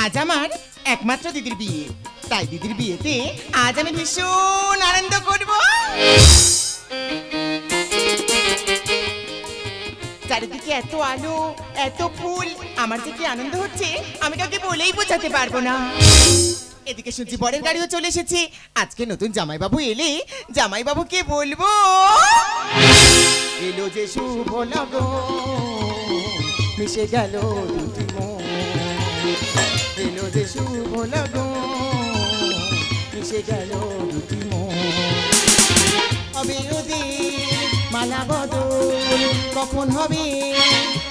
আজ আমার একমাত্র দিদির বিয়ে, তাই দিদির বিয়েতে আজ আমি ভীষণ আনন্দ করব। চারিদিকে এত আলো, এত ফুল, আমার যে কি আনন্দ হচ্ছে আমি কাউকে বলেই বোঝাতে পারবো না। এদিকে শুনছি বরের গাড়িও চলে এসেছে। আজকে নতুন জামাইবাবু এলে জামাইবাবুকে বলবো, এলো যে শুভ লগন, মিশে গেল দুটি মন, এলো যে শুভ লগন, মিশে গেল দুটি মন। হবে ওদের মালা বদল, কখন হবে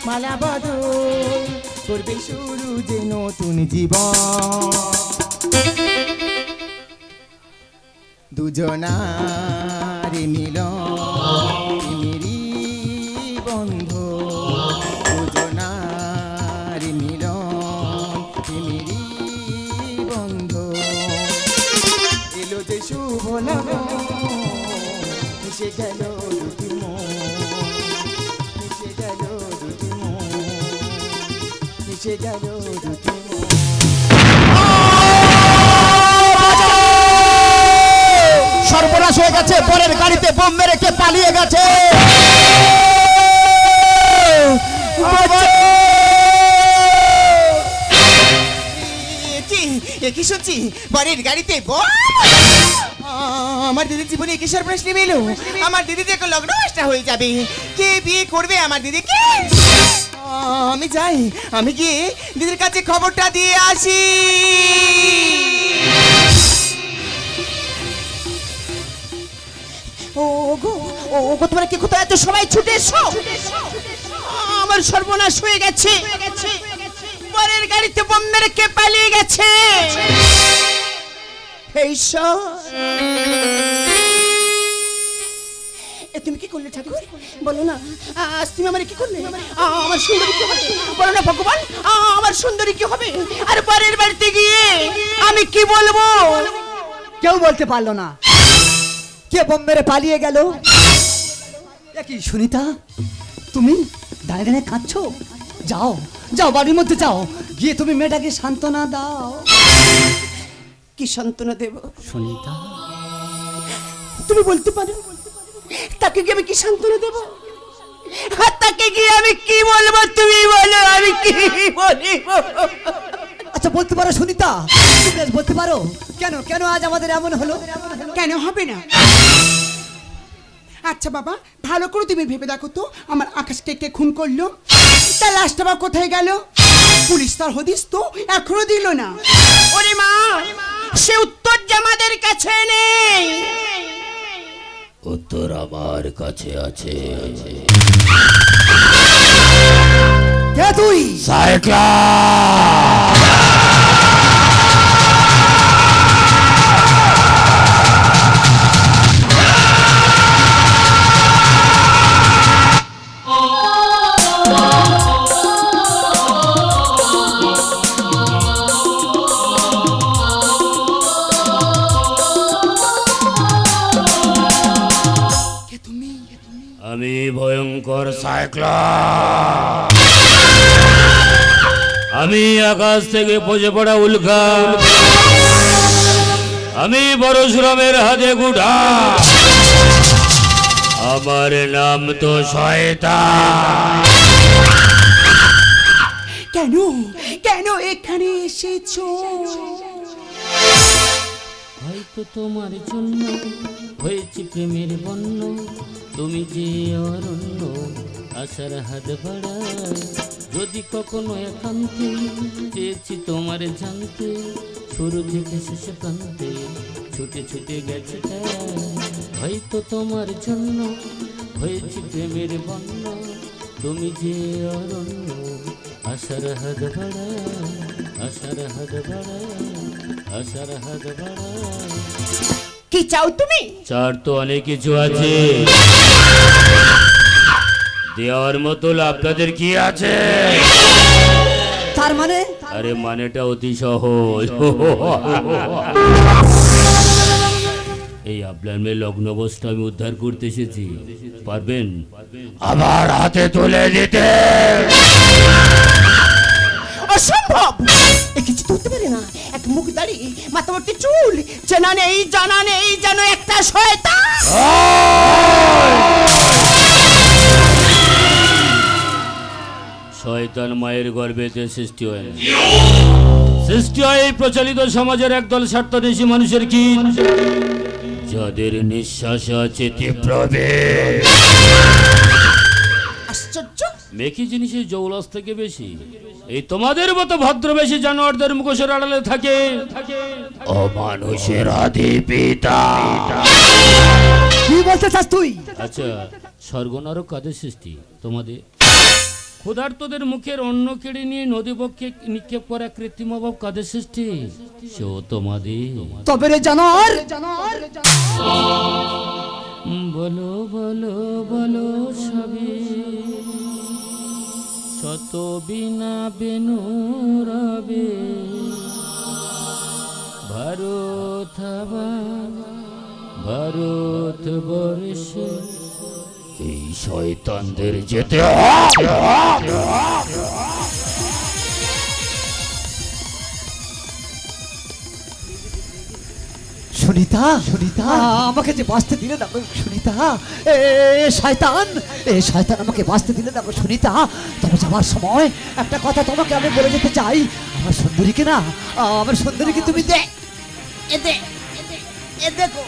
মালা বদল, করবে শুরু যে নতুন জীবন। দুজনার মিলন মেরি বন্ধু, দুজনার মিলন মেরি বন্ধু, এলো যে শুভ লগন, মিশে গেল দুটি মন, মিশে গেল দুটি মন, মিশে গেল দুটি মন। সর্বনাশ হয়ে গেছে, বরের গাড়িতে বোম মেরে কে পালিয়ে গেছে। কি শুনছি বরের গাড়িতে বোম? আমার দিদির জীবনে কি সর্বনাশ নেমে এলো? আমার দিদি যে লগ্ন নষ্ট হয়ে যাবে। কে বিয়ে করবে আমার দিদিকে? আমি যাই, আমি গিয়ে দিদির কাছে খবরটা দিয়ে আসি। ওগো তোমরা কি কোথায় এত সবাই ছুটে এসো? আমার সর্বনাশ হয়ে গেছে, বরের গাড়িতে বোম মেরে কে পালিয়ে গেছে। তুমি কি করলে ঠাকুর? বলো না, আজ তুমি আমার কি করলে? আমার সুন্দরী কি হবে? বলো না ভগবান, আমার সুন্দরী কি হবে? আর বরের বাড়িতে গিয়ে আমি কি বলবো? কেউ বলতে পারলো না। কে বোম মেরে পালিয়ে গেল? কি সুনিতা, তুমি দাঁড়িয়ে দাঁড়িয়ে কাঁদছো? যাও যাও, বাড়ির মধ্যে যাও, গিয়ে তুমি মেয়েটাকে সান্ত্বনা দাও। কি সান্ত্বনা দেব সুনিতা? তুমি বলতে পারো তাকে গিয়ে আমি কি সান্ত্বনা দেব? আর তাকে গিয়ে আমি কি বলবো? তুমি বলো, আমি কি বলবো? আচ্ছা বলতে পারো সুনিতা, তুমি আজ বলতে পারো কেন কেন আজ আমাদের এমন হলো? কেন হবে না? আচ্ছা বাবা, ভালো করে তুমি ভেবে দেখো তো, আমার আকাশকে কে খুন করলো? তার লাশটা বা কোথায় গেল? পুলিশ তার হদিস তো এখনো দিল না। ওরে মা, সে উত্তর যে আমাদের কাছে নেই। উত্তর আমার কাছে আছে। কে তুই? সাইক্লা। আমি ভয়ঙ্কর সাইক্লা। আমি আকাশ থেকে পচে পড়া উল্কা। আমি পরশুরামের হাতে গুড়া। আমার নাম তো শয়তান। কেন কেন এখানে এসেছো? হয়তো তোমার জন্য হয়েছে প্রেমের বন্য। তুমি যে অরণ্য আশার হাত বাড়ায়। যদি কখনো একান্তে চেয়েছি তোমার জানতে, শুরু থেকে শেষ প্রান্তে ছুটে ছুটে গেছে। হয়তো তোমার জন্য হয়েছে প্রেমের বন্য। তুমি যে অরণ্য আশার হাত বাড়ায়, আশার হাত বাড়ায়, আশার হাত বাড়ায়। কি চাও তুমি? চার তো অনেক কিছু আছে, দেওয়ার মতো আপনাদের কি আছে? তার মানে? আরে মানেটা অতি সহজ। এই আপনার মেয়ে লগ্ন অবস্থা আমি উদ্ধার করতে এসেছি। পারবেন আমার হাতে তুলে দিতে? অসম্ভব। এ কিছু ধরতে পারে না, এক মুখ দাড়ি, মাথা ভর্তি চুল, চেনা নেই জানা নেই, যেন একটা শয়তান। শয়তান মায়ের গর্ভেতে সৃষ্টি হয় না, সৃষ্টি হয় এই প্রচলিত সমাজের একদল স্বার্থদেশী মানুষের কি, যাদের নিঃশ্বাস আছে তীব্র বেগ। আশ্চর্য। মেকি জিনিসের জৌলস থেকে বেশি এই তোমাদের মতো ভদ্রবেশী জানোয়ারদের মুখোশের আড়ালে থাকে অমানুষের আদি পিতা। কি বলতে চাস তুই? আচ্ছা, স্বর্গ নরক কাদের সৃষ্টি? তোমাদের। ক্ষুধার্তদের মুখের অন্ন কেড়ে নিয়ে নদী পক্ষে নিক্ষেপ করা কৃত্রিম অভাব কাদের সৃষ্টি? সেও তোমাদের। তবে রে জানোয়ার, বলো বলো বলো সবে শত বিনা বেনু রবে ভারত ভারত বর্ষে এই শয়তানদের যেতে সুনিতা, সুনিতা আমাকে যে বাঁচতে দিলে না সুনিতা, শয়তান শয়তান আমাকে বাঁচতে দিলে না সুনিতা। তবে যাওয়ার সময় একটা কথা তোমাকে আমি বলে যেতে চাই, আমার সুন্দরীকে না, আমার সুন্দরীকে তুমি দেখো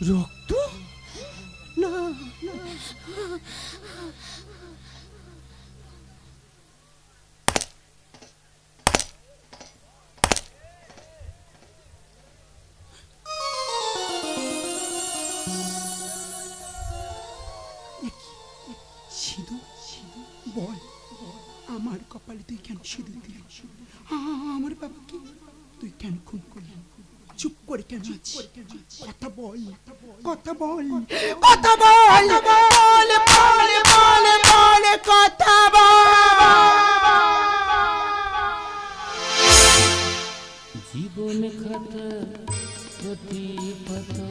রক্ত না, সিঁদুর, বল আমার কপালে তুই কেন সিঁদুর দিলি? আমার বাবাকে তুই কেন খুন করলি? চুপ করে কেন আছিস? কথা বল, কথা বল, কথা বল, বল বল বল বল কথা বল। জীবন খাতা প্রতি পাতা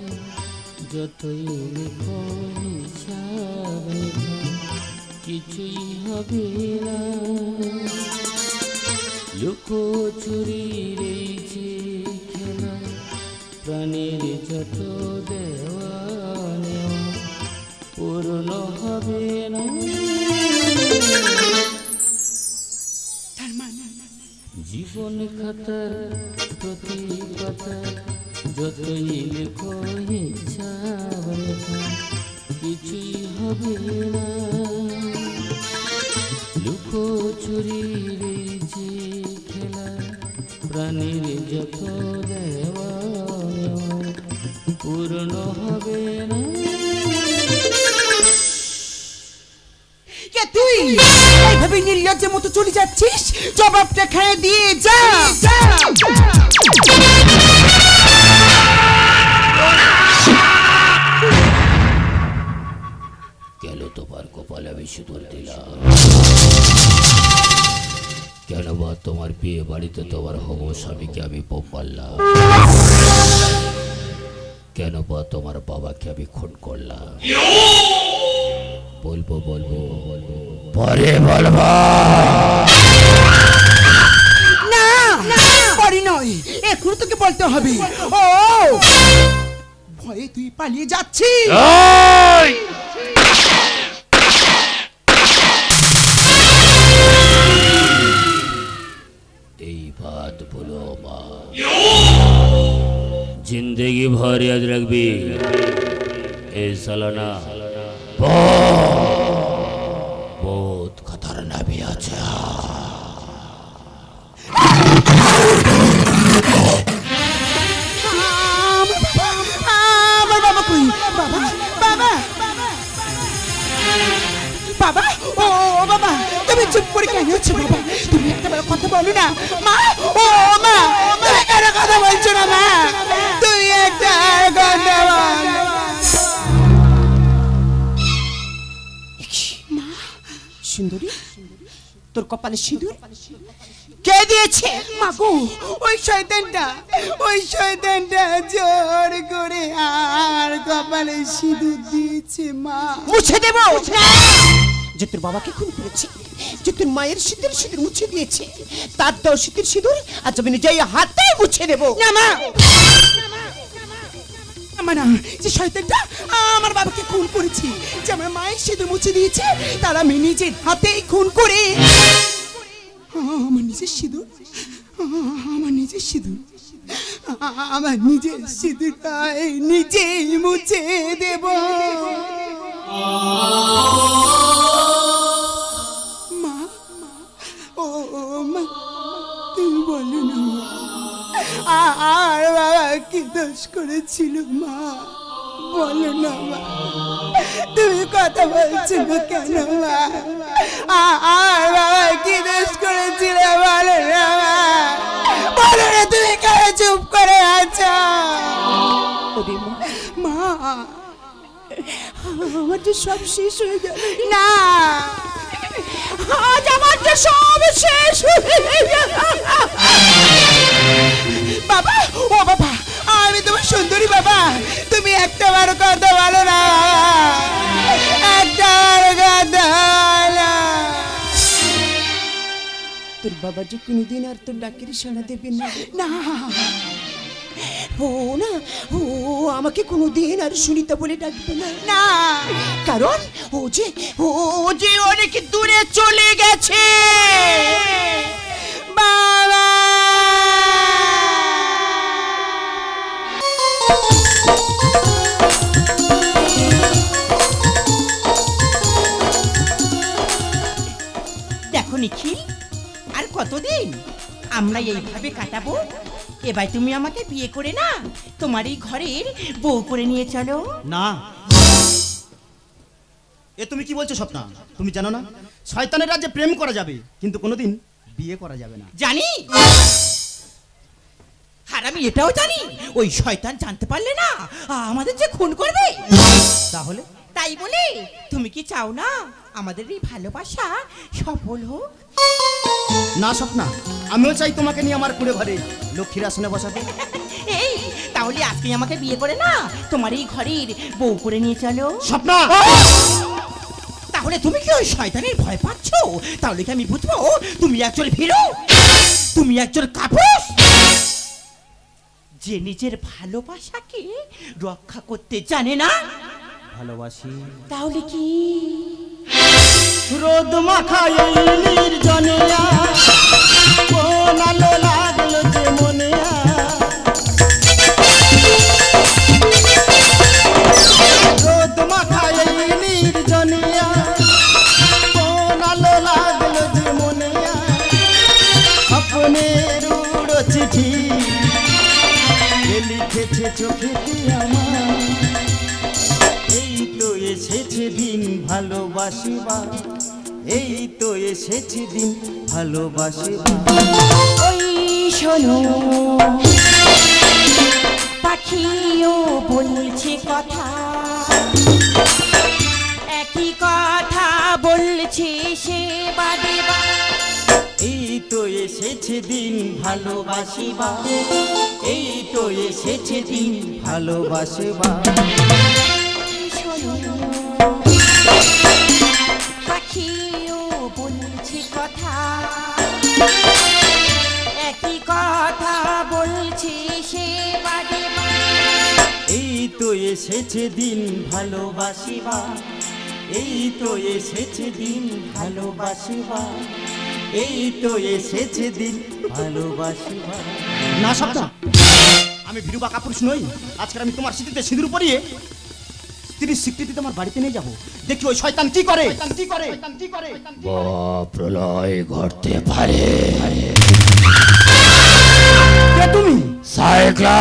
যতই লেখো হিসাব কিছুই হবে না, লুকোচুরির এই যে খেলা প্রাণের যত দেওয়া নেওয়া পূর্ণ হবে না। জীবন খাতার প্রতি পাতা যতই লেখো হিসাব কিছুই হবে না, লুকোচুরির এই যে খেলা প্রাণীর যত দেওয়া পূর্ণ হবে না। তুই এইভাবে নির্লজ্জের মতো চলে যাচ্ছিস, জবাবটা খেয়ে দিয়ে যা। কেন তোমার কপালে আমি সিঁদুর দিলাম? কেন বা তোমার বিয়ে বাড়িতে তোমার হবু স্বামীকে আমি পোপ মারলাম? কেন বা তোমার বাবাকে আমি খুন করলাম? বলবো বলবো পরে বলবো না, পরে নয়, এখন তোকে বলতে হবে। ও ভয়ে তুই পালিয়ে যাচ্ছিস। এই बात बोलो माँ, जिंदगी भर याद रखबी ए सालाना बहुत खतरनाक भी আছে। আমার বাবা কই? বাবা, বাবা, বাবা, ও বাবা, তুমি চুপ করে কেন আছো বাবা? তুমি একটা বড় কথা বলো না মা। ও মা, তুমি কেন কথা বলছো না মা? তুই একটা কথা বল মা। সুন্দরী, তোর কপালে সিঁদুর কে দিয়েছে? মাগো ওই শয়তানটা জোর করে আর কপালে সিঁদুর দিয়েছে মা। মুছে দেব যে তোর বাবাকে খুন করেছে, যে তোর মায়ের সিঁদুর মুছে দিয়েছে, তার তো সিঁদুর আজ আমি নিজেই হাতে মুছে দেব। না মা, না যে শয়তানটা আমার বাবাকে খুন করেছে, যে আমার মায়ের সিঁদুর মুছে দিয়েছে, তার আমি নিজের হাতেই খুন করে আমার নিজের সিঁদুর নিজেই মুছে দেব। মা, ও মা, তুমি বলো না আর বাবা কি দোষ করেছিল মা, বলো না মা, তুমি কথা বলছো না কেন মা? আর বাবা কি দোষ করেছিল বলো না মা, বলো না, তুমি কেন চুপ করে আছো? মা আমার যে সব শেষ হয়ে গেল। না, আজ আমার যে সব শেষ হয়ে গেল। বাবা, ও বাবা, আমি তোমার সুন্দরী বাবা, তুমি একটা বার কথা বলো না, একটা বার কথা বলো। তোর বাবা যে কোনোদিন আর তোর ডাকের সাড়া দেবে না। না ও আমাকে কোনোদিন আর সুনিতা বলে ডাকবে না। না, কারণ ও যে অনেক দূরে চলে গেছে। বাবা দেখো নিখিল, আর কতদিন আমরা এইভাবে কাটাবো? এবার তুমি আমাকে বিয়ে করে না তোমার এই ঘরের বউ করে নিয়ে চলো। না, এ তুমি কি বলছো স্বপ্না? তুমি জানো না শয়তানের রাজ্যে প্রেম করা যাবে কিন্তু কোনোদিন বিয়ে করা যাবে না। জানি, আর আমি এটাও জানি ওই শয়তান জানতে পারলে না আমাদের যে খুন করবে। তাহলে তাই বলে তুমি কি চাও না আমাদের এই ভালোবাসা সফল হোক? না স্বপ্না, আমিও চাই তোমাকে নিয়ে আমার কুড়ে ঘরে লক্ষ্মীর আসনে বসাতে। এই তাহলে আজকে আমাকে বিয়ে করে না তোমার এই ঘরের বউ করে নিয়ে চলো। স্বপ্না, তাহলে তুমি কি ওই শয়তানের ভয় পাচ্ছ? তাহলে কি আমি বুঝবো তুমি একজন ভীরু, তুমি একজন কাপুরুষ যে নিজের ভালোবাসাকে রক্ষা করতে জানে না? ভালোবাসি। তাহলে কি রোদ মাখা এই নির্জনে কোন আলো লাগলো যে মনে রোদ মাখা এই নির্জনে কোন আলো লাগলো যে মনে স্বপ্নের উড়ো চিঠি লিখেছে চোখে আমার এই তো এসেছে দিন ভালোবাসিবা, এই তো এসেছে দিন ভালোবাসিবা। ওই শোনো পাখিও বলছে কথা, একই কথা বলছে সে বাদে বা। এই তো এসেছে দিন ভালোবাসিবা, এই তো এসেছে দিন ভালোবাসিবা। পাখিও বলছে কথা, একই কথা বলছে সে বাদে বা। এই তো এসেছে দিন ভালোবাসিবা, এই তো এসেছে দিন ভালোবাসিবা, এই তো এসেছে দিন ভালোবাসিবা। না স্বপ্না, আমি ভীরু বা কাপুরুষ নই। আজকে আমি তোমার স্মৃতিতে সিঁদুর পরিয়ে স্ত্রীর স্বীকৃতিতে আমার বাড়িতে নিয়ে যাবো, দেখি ওই শয়তান কি করে। প্রলয় ঘটতে পারে। তুমি সাইক্লা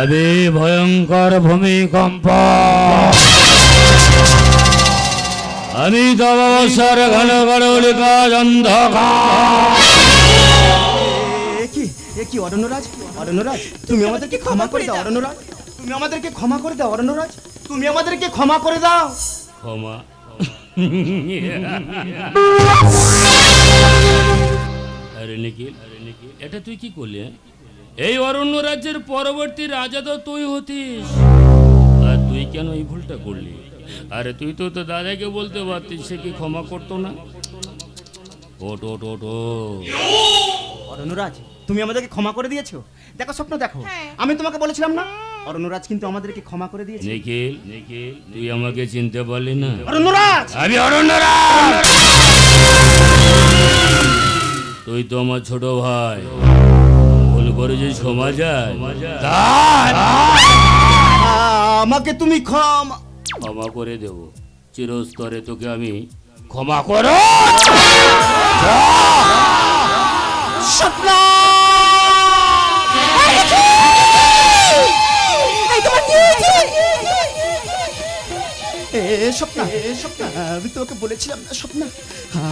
अभी भयंकर भूमिकंप আমি দাবাবসার ঘন ঘন কাজ অন্ধকার। কি অরণ্যরাজ, অরণ্যরাজ তুমি আমাদেরকে ক্ষমা করে দাও অরণ্যরাজ, তুমি আমাদেরকে ক্ষমা করে দাও অরণ্যরাজ, তুমি আমাদেরকে ক্ষমা করে দাও। ক্ষমা? আরে নিখিল, এটা তুই কি করলি? এই অরণ্য রাজ্যের পরবর্তী রাজা তো তুই হতিস, আর তুই কেন এই ভুলটা করলি? আরে তুই তো তো দাদাকে বলতে পারতিস, সে কি ক্ষমা করতো না? ওট ওট ওট ও অরণ্যরাজ তুমি আমাদেরকে ক্ষমা করে দিয়েছো। দেখো স্বপ্ন দেখো, আমি তোমাকে বলেছিলাম না অরণ্যরাজ কিন্তু আমাদেরকে ক্ষমা করে দিয়েছে। নিখিল, তুই আমাকে চিনতে পারলি না? অরণ্যরাজ, আমি অরণ্যরাজ। তুই তো আমার ছোট ভাই, ভুল করে যে ক্ষমা যায়, আমাকে তুমি ক্ষমা করে দেব চিরস্তরে, তোকে আমি ক্ষমা করো। স্বপ্ন স্বপ্ন, আমি তোমাকে বলেছিলাম না স্বপ্ন,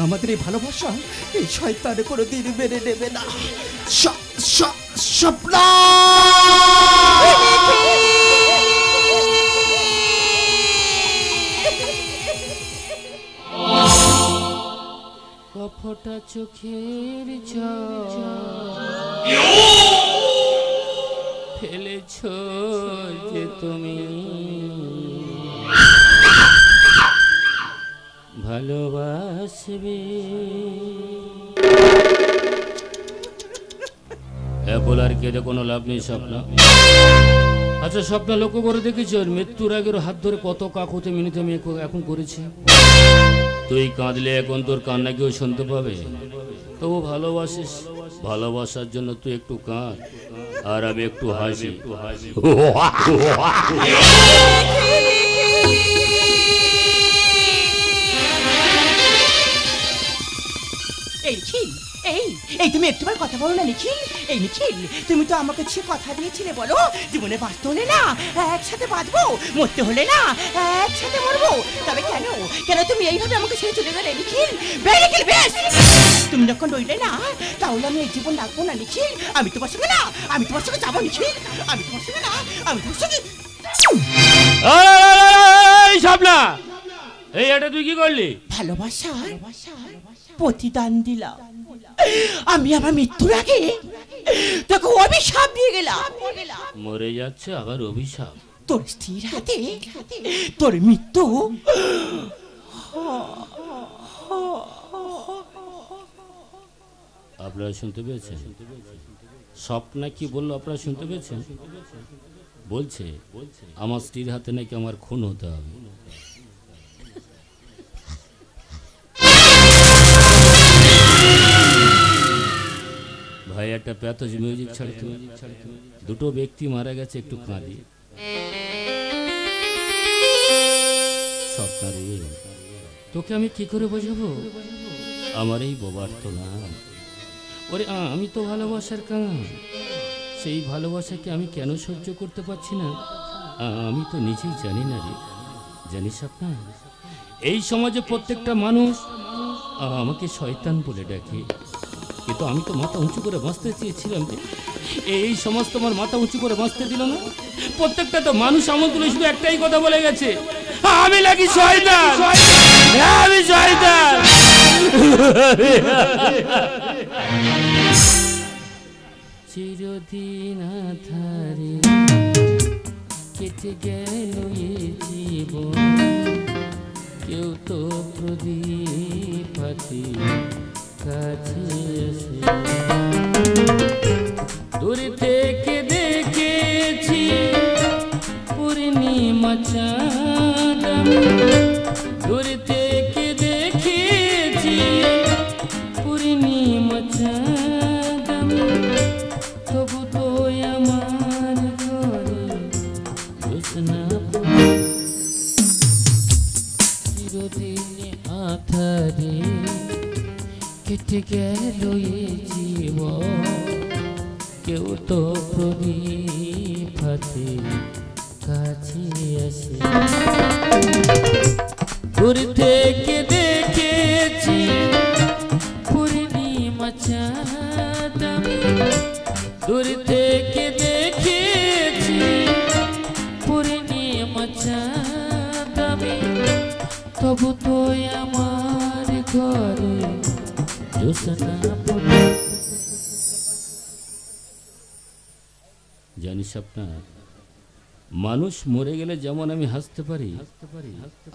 আমাদের এই ভালোবাসা এই শয়তান কোনোদিন মেনে নেবে না। স্বপ্ন কপটা চোখের জল ফেলেছ যে তুমি, ভালোবাসবে এখন আর কেঁদে কোনো লাভ নেই স্বপ্ন। আচ্ছা স্বপ্ন লক্ষ্য করে দেখেছ মৃত্যুর আগের হাত ধরে কত কাকুতে মিনিতে আমি এখন করেছি? তুই কাঁদলে এখন তোর কান্না কেউ শুনতে পাবে? তবু ভালোবাসিস, ভালোবাসার জন্য তুই একটু কাঁদ আর আমি একটু হাসি। এই তুমি একটুবার কথা বলো না নিখিল। এই নিখিল, তুমি তো আমাকে সে কথা দিয়েছিলে, বলো জীবনে বাঁচতে হলে না একসাথে বাঁচবো, মরতে হলে না একসাথে মরবো, তবে কেন কেন তুমি এইভাবে আমাকে ছেড়ে চলে গেলে নিখিল? নিখিল বেশ, তুমি যখন রইলে না তাহলে আমি এই জীবন রাখবো না নিখিল। আমি তোমার সঙ্গে না, আমি তোমার সঙ্গে যাবো নিখিল, আমি তোমার সঙ্গে না, আমি তোমার সঙ্গে। স্বপ্না, এই এটা তুই কি করলি? ভালোবাসা প্রতিদান দিলাম। আমি আমার মৃত্যুর আগে তোকে অভিশাপ দিয়ে গেলাম। মরে যাচ্ছে আবার অভিশাপ? তোর স্ত্রীর হাতে তোর মৃত্যু। আপনারা শুনতে পেয়েছেন স্বপ্না কি বললো? আপনারা শুনতে পেয়েছেন? বলছে আমার স্ত্রীর হাতে নাকি আমার খুন হতে হবে। ভাই একটা প্যাথোজ মিউজিক ছাড়ে তুমি। দুটো ব্যক্তি মারা গেছে, একটু কাঁদি। স্বপ্না রে, তোকে আমি কি করে বোঝাবো? আমার এই বোবার তো না। ওরে আমি তো ভালোবাসার কান, সেই ভালোবাসাকে আমি কেন সহ্য করতে পারছি না আমি তো নিজেই জানি না রে। জানিস স্বপ্না, এই সমাজে প্রত্যেকটা মানুষ আমাকে শয়তান বলে ডাকে, কিন্তু আমি তো মাথা উঁচু করে বাঁচতে চেয়েছিলাম যে এই সমাজ তো আমার মাথা উঁচু করে বাঁচতে দিল না। প্রত্যেকটা তো মানুষ আমার তুলে শুধু একটাই কথা বলে গেছে, আমি নাকি শয়তান, আমি শয়তান। চিরদিন আধারে কেটে গেল এ জীবন, কেউ তো প্রদীপ হাতে কাছে এসে দূর থেকে দেখেছি পূর্ণিমা চাঁদ, দূর থেকে দেখেছি পূর্ণিমা চাঁদ, তবু তো আমার ঘরে জ্যোৎস্না চিরদিন আধারে কেটে গেল এ জীবন, কেউ তো প্রদীপ হাতে কাছে আসে। দূর থেকে দেখেছি পূর্ণিমা চাঁদ আমি দূর থেকে দেখেছি পূর্ণিমা চাঁদ আমি তবু তো আমার ঘরে জোছনা পড়ে। জানিস আপনার মানুষ মরে গেলে যেমন আমি হাসতে পারি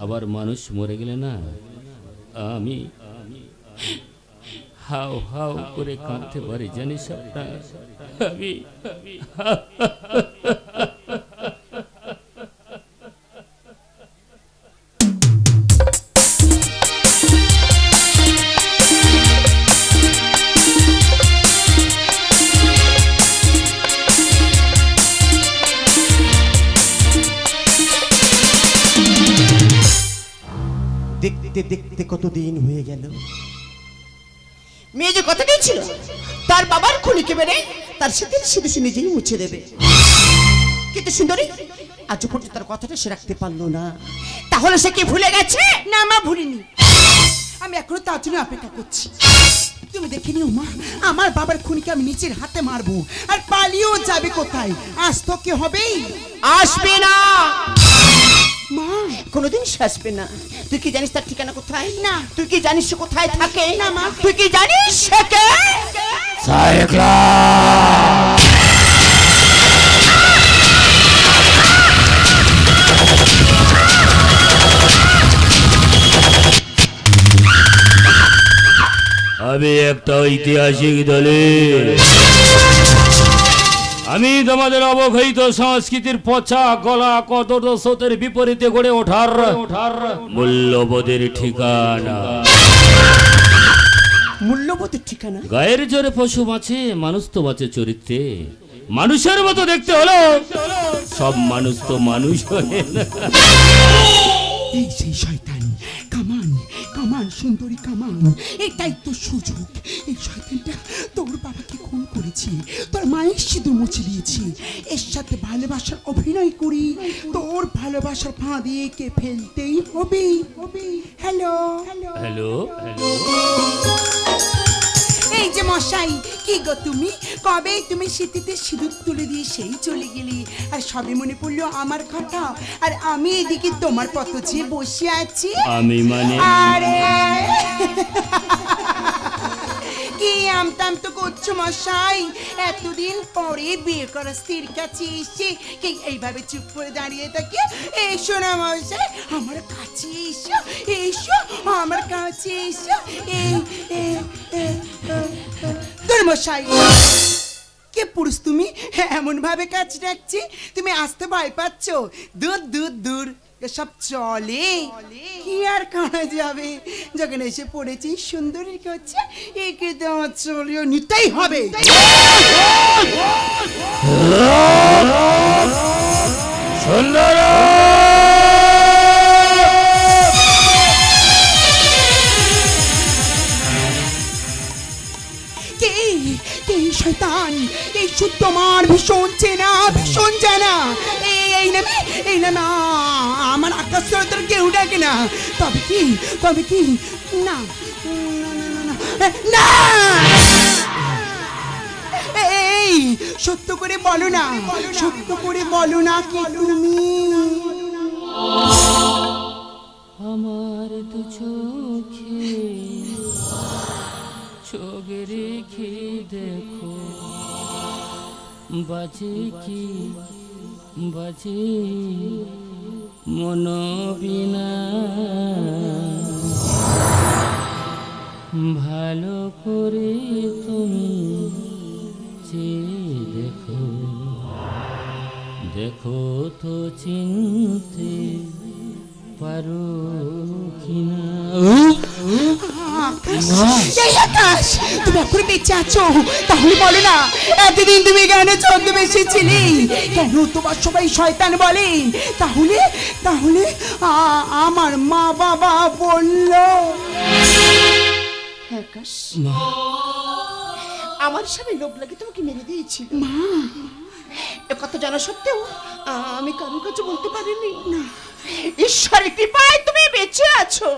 আবার মানুষ মরে গেলে না আমি হাও হাও করে কাঁদতে পারি। জানিস আপনার আমি দেখতে দেখতে কতদিন হয়ে গেল। মেয়ে যে কথা দিয়েছিল তার বাবার খুনিকে মেরে তার স্মৃতির সিঁদুর সে নিজেই মুছে দেবে, কিন্তু সুন্দরী আজ পর্যন্ত তার কথাটা সে রাখতে পারলো না। তাহলে সে কি ভুলে গেছে? না মা, ভুলিনি। আমি এখনো তার জন্য অপেক্ষা করছি। তুমি দেখে নিও মা, আমার বাবার খুনিকে আমি নিজের হাতে মারবো, আর পালিয়েও যাবে কোথায়? আজ তো কি হবেই, আসবে না মা। কোনোদিন সে আসবে না। তুই কি জানিস তার ঠিকানা কোথায়? না। তুই কি জানিস সে কোথায় থাকে? না মা। তুই কি জানিস সে কে? আমি একটা ঐতিহাসিক দলের, আমি তোমাদের অবহেলিত সংস্কৃতির পচা গলা কদর স্রোতের বিপরীতে গড়ে ওঠার মূল্যবোধের ঠিকানা। মূল্যবোধের ঠিকানা? গায়ের জোরে পশু বাঁচে, মানুষ তো বাঁচে চরিত্রে। মানুষের মতো দেখতে হলো, সব মানুষ তো মানুষ হয় না। এই সেই শয়তান কামান, কামান সুন্দরী কামান, এটাই তো সুযোগ। এই শয়তানটা তোর বাবাকে খুন করেছি, তোর মায়ের সিঁদুর মুছে দিয়েছি, এর সাথে ভালোবাসার অভিনয় করি, তোর ভালোবাসার ফাঁদে কে ফেলতেই হবে। হ্যালো হ্যালো হ্যালো হ্যালো, এই যে মশাই, কি গো তুমি? কবে তুমি স্মৃতিতে সিঁদুর তুলে দিয়ে সেই চলে গেলি, আর সবে মনে পড়লো আমার কথা, আর আমি এদিকে তোমার পথ চেয়ে বসে আছি। আমি মানে আরে কি আমতাম তো করছো মশাই? এতদিন পরে বিয়ে করা স্ত্রীর কাছে এসে কি এইভাবে চুপ করে দাঁড়িয়ে থাকে? এসো না মশাই, আমার কাছে এসো, এসো আমার কাছে এসো। তোর মশাই, কে পুরুষ তুমি? এমন ভাবে কাছে ডাকছি, তুমি আসতে ভয় পাচ্ছ? দূর দূর দূর, এসব চলে কি আর করা যাবে? যখন এসে পড়েছি সুন্দরীর কাছে, একে তো আমার চলেও নিতেই হবে। সুন্দর শয়তান, এই শুদ্ধ তোমার ভীষণ চেনা, ভীষণ জানা। এই না আমার আকাশ তোর কেউ ডাকে না। তবে কি না না, এই সত্য করে বলো না, সত্য করে বলো না কি তুমি? আমার দু চোখে চোখ রেখে দেখো, বাজে কি বাজে মন বিনা, ভালো করে তুমি চেয়ে দেখো, দেখো তো চিনতে পারো কিনা। আকাশ, তুমি এখন বেঁচে আছো, তাহলে বলো না এতদিন তুমি কেন ছদ্মবেশে ছিলে? কেন তোমার সবাই শয়তান বলে? তাহলে আমার মা বাবা বলল। আকাশ, আমার সামনে লোভ লাগে তোমাকে মেরে দিয়েছি। মা, এ কথা জানা সত্ত্বেও আমি কারোর কাছে বলতে পারিনি। না, ঈশ্বরের কৃপায় তুমি বেঁচে আছো।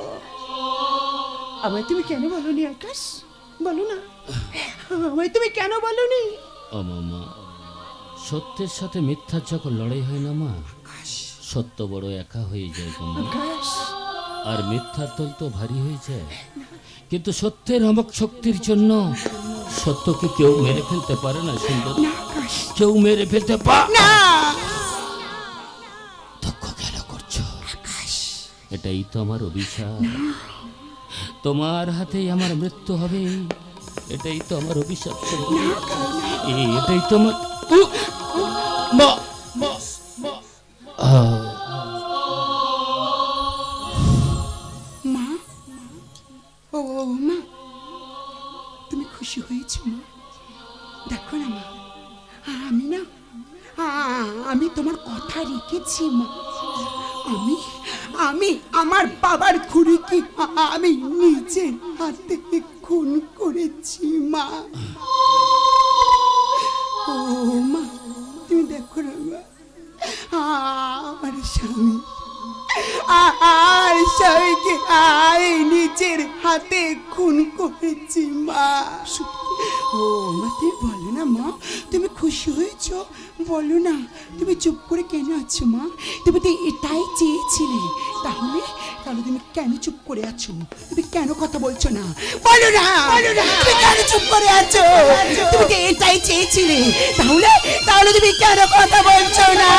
আমায় তুমি কেন বলনি আকাশ? বলো না, আমায় তুমি কেন বলনি? মা, সত্যের সাথে মিথ্যার যখন লড়াই হয় না মা, সত্য বড় একা হয়ে যায় গো মা। আর মিথ্যার দল তো ভারী হয়ে যায়। কিন্তু সত্যের অমক শক্তির জন্য সত্যকে কেউ মেরে ফেলতে পারে না সুন্দর, কেউ মেরে ফেলতে পারে না। দুঃখ কেন করছো? এটাই তো আমার অভিশাপ। তোমার হাতেই আমার মৃত্যু হবে, এটাই তো আমার অভিশাপ। এটাই তো আমার মা। ও মা, তুমি খুশি হয়েছ মা? দেখো না মা, আমি তোমার কথা রেখেছি মা। আমি আমার বাবার খুড়িকে আমি নিজের হাতে খুন করেছি মা। ও মা, তুমি দেখো না মা, আমার স্বামীকে নিজের হাতে খুন করেছি মা। ও মা, তুমি বলো না মা, তুমি খুশি হয়েছ? বলো না, তুমি চুপ করে কেন আছো মা? তুমি তো এটাই চেয়েছিলে, তাহলে তুমি কেন চুপ করে আছো? তুমি কেন কথা বলছো না? বলো না, তুমি কেন চুপ করে আছো? তুমি তো এটাই চেয়েছিলে, তাহলে তুমি কেন কথা বলছো না?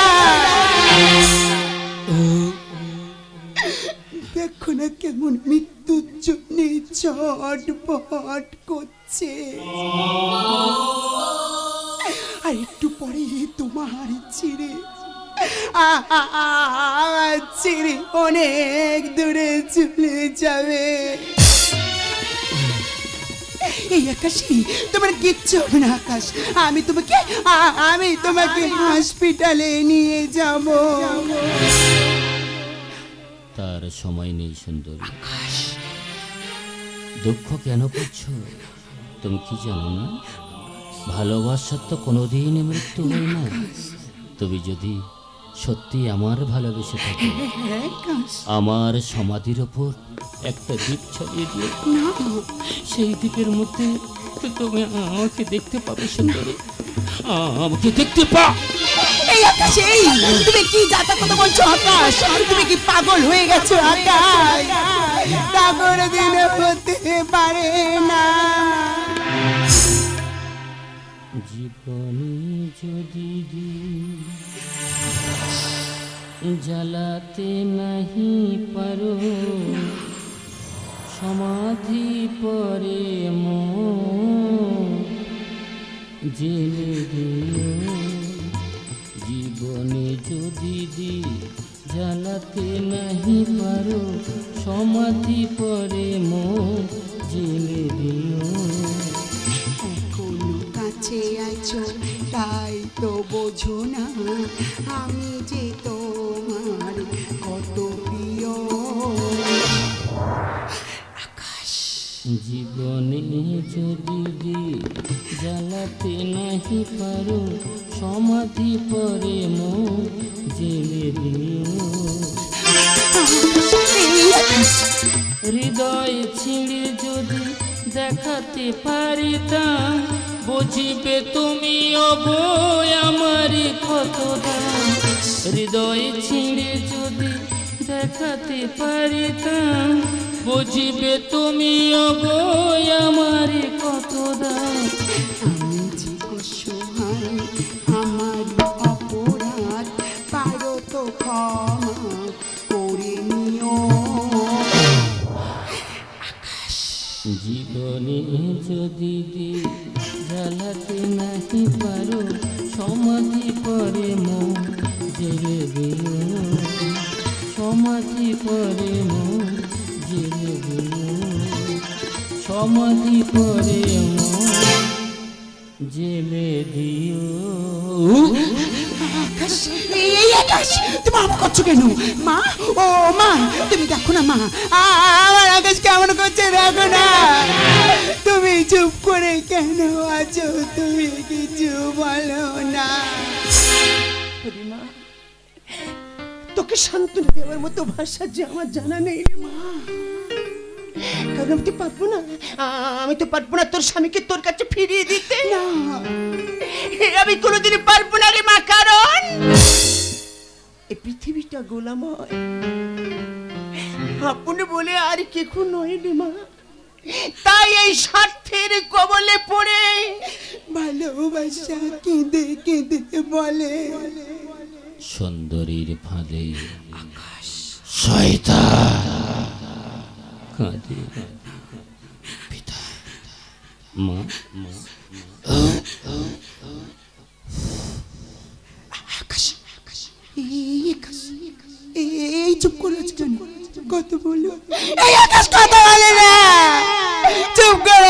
দেখো না কেমন মৃত্যুর জন্য ছটফট করছে। আর একটু পরে তোমার ছেড়ে অনেক দূরে চলে যাবে। এই আকাশে তোমার কিচ্ছু হবে না আকাশ। আমি তোমাকে হসপিটালে নিয়ে যাব। তার সময় নেই সুন্দরী। দুঃখ কেন করছো? তুমি কি জানো না, ভালোবাসার তো কোনোদিন মৃত্যু হয় না। তুমি যদি সত্যি আমার ভালোবেসে থাকো, আমার সমাধির ওপর একটা দ্বীপ ছড়িয়ে দিয়ে সেই দ্বীপের মধ্যে তুমি আমাকে দেখতে পাবে সুন্দরী, আমাকে দেখতে পা। এই আকাশ, তুমি কি যাতা কথা বলছো আকাশ? তুমি কি পাগল হয়ে গেছো আকাশ? তা কোনোদিন হতে পারে না। জীবনে যদি জ্বালাতে নাহি পারো, সমাধি পরে জেলে দিও। জীবনে যদি জ্বালাতে নাহি পারো, সমাধি পরে জেলে দিও। এখনো কাছে আছো তাই তো বোঝো না, আমি যে তোমার কত প্রিয়। জীবনে যদি জ্বালাতে নাহি পারো, সমাধি পরে জেলে দিও। হৃদয় ছিঁড়ে যদি দেখাতে পারিতাম, বুঝিবে তুমি অবয় আমারই কত দাম। হৃদয় ছিঁড়ে যদি দেখাতে পারিতাম, বুঝিবে তুমি অবয় আমারই কত দাম। আমি যে অসহায়, আমার অপরাধ পারো তো ক্ষমা করে নিও। জীবনে যদি জ্বালাতে নাহি পারো, সমাধি পরে জেলে দিও। সমাধি পরে জেলে দিও। সমাধি পরে জেলে দিও। তুমি আমার করছো কেন মা? ও মা, তুমি দেখো না মা, আমার আকাশ কেমন করছে, দেখো না। তুমি তুমি চুপ করে কেন আছো? তুমি কিছু বলো না। মা, তোকে সান্ত্বনা দেওয়ার মতো ভাষা যে আমার জানা নেই রে মা। কারণ আমি তো পারবো না, আমি তো পারবো না তোর স্বামীকে তোর কাছে ফিরিয়ে দিতে। না, আমি কোনোদিনই পারবো না রে মা। কারণ এই পৃথিবীটা গোলাময়, আপনি বলে আর কেউ নয় রে মা। তাই এই স্বার্থের কবলে পড়ে ভালোবাসা কেঁদে কেঁদে বলে সুন্দরীর ফাঁদে শয়তান কাঁদে। পিতা মা এই চুপ করে আছে কেন? কত বলো এই আকাশ কথা বলে না, চুপ কর